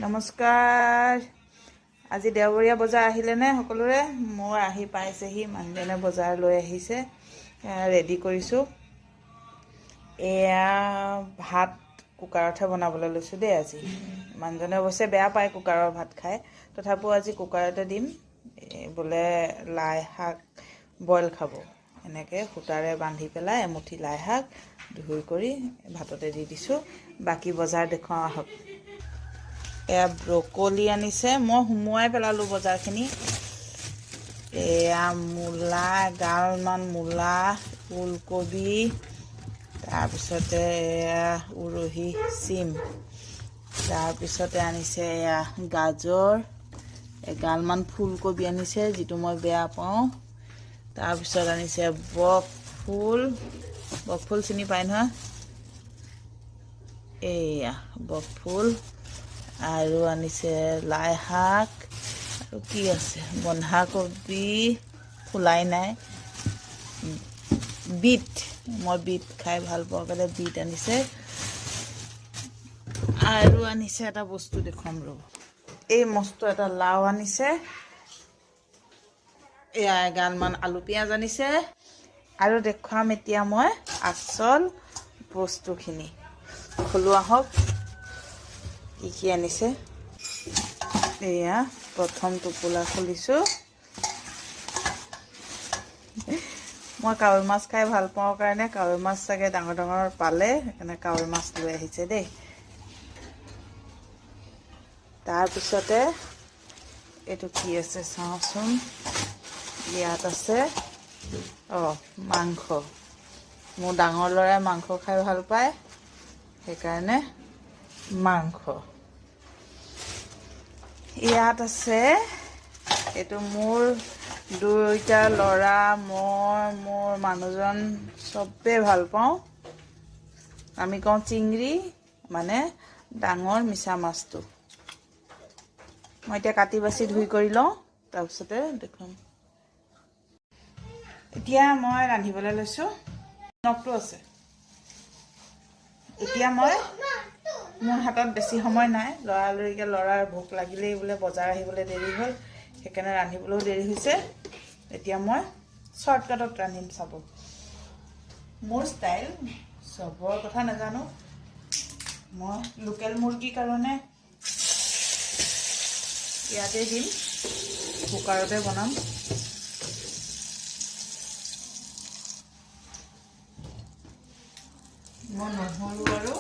নমস্কাৰ। আজি দেওবৰীয়া বজাৰ আহিলেনে সকলোৰে? মোৰ আহি পাইছেহি। মানুহজনে বজাৰ লৈ আহিছে, ৰেডি কৰিছোঁ। এয়া ভাত কুকাৰতহে বনাবলৈ লৈছোঁ দেই আজি। মানুহজনে অৱশ্যে বেয়া পায় কুকাৰৰ ভাত খাই, তথাপিও আজি কুকাৰতে দিম। বোলে লাই শাক বইল খাব, এনেকৈ সূতাৰে বান্ধি পেলাই এমুঠি লাই শাক ধুই কৰি ভাততে দি দিছোঁ। বাকী বজাৰ দেখুৱাওঁ আহক। এয়া ব্ৰকলি আনিছে, মই সুমুৱাই পেলালোঁ বজাৰখিনি। এয়া মূলা, এগালমান মূলা, ওলকবি, তাৰপিছতে এয়া উৰহি চিম, তাৰপিছতে আনিছে এয়া গাজৰ, এগালমান ফুলকবি আনিছে যিটো মই বেয়া পাওঁ। তাৰপিছত আনিছে বকফুল, বকফুল চিনি পায় নহয়, এয়া বকফুল। আৰু আনিছে লাই শাক, আৰু কি আছে বন্ধাকবি ফুলাই নাই, বিট, মই বিট খাই ভাল পাওঁ কাৰণে বিট আনিছে। আৰু আনিছে এটা বস্তু দেখুৱাম ৰ'ব, এই মস্ত এটা লাও আনিছে। এয়া এগালমান আলু পিঁয়াজ আনিছে। আৰু দেখুৱাম এতিয়া মই আচল বস্তুখিনি। খোলো আহক কি কি আনিছে। এয়া প্ৰথম টোপোলা খুলিছোঁ। মই কাৱৈ মাছ খাই ভাল পাওঁ কাৰণে কাৱৈ মাছ চাগে ডাঙৰ ডাঙৰ পালে, সেইকাৰণে কাৱৈ মাছ লৈ আহিছে দেই। তাৰপিছতে এইটো কি আছে চাওঁচোন, ইয়াত আছে মাংস। মোৰ ডাঙৰ ল'ৰাই মাংস খাই ভাল পায়, সেইকাৰণে মাংস। ইয়াত আছে, এইটো মোৰ দুইটা ল'ৰা, মোৰ মানুহজন চবেই ভাল পাওঁ। আমি কওঁ চিংৰি, মানে ডাঙৰ মিছা মাছটো। মই এতিয়া কাটি বাছি ধুই কৰি লওঁ, তাৰপিছতে দেখুৱাম। এতিয়া মই ৰান্ধিবলৈ লৈছোঁ। নখটো আছে। এতিয়া মই, মোৰ হাতত বেছি সময় নাই, ল'ৰাৰ ভোক লাগিলেই বোলে বজাৰ আহিবলৈ দেৰি হ'ল, সেইকাৰণে ৰান্ধিবলৈও দেৰি হৈছে। এতিয়া মই শ্বৰ্টকাটত ৰান্ধিম, চাব। মোৰ ষ্টাইল, চবৰ কথা নাজানো। মই লোকেল মুৰ্গীৰ কাৰণে ইয়াতে দিম, কুকাৰতে বনাম। মই নহৰু আৰু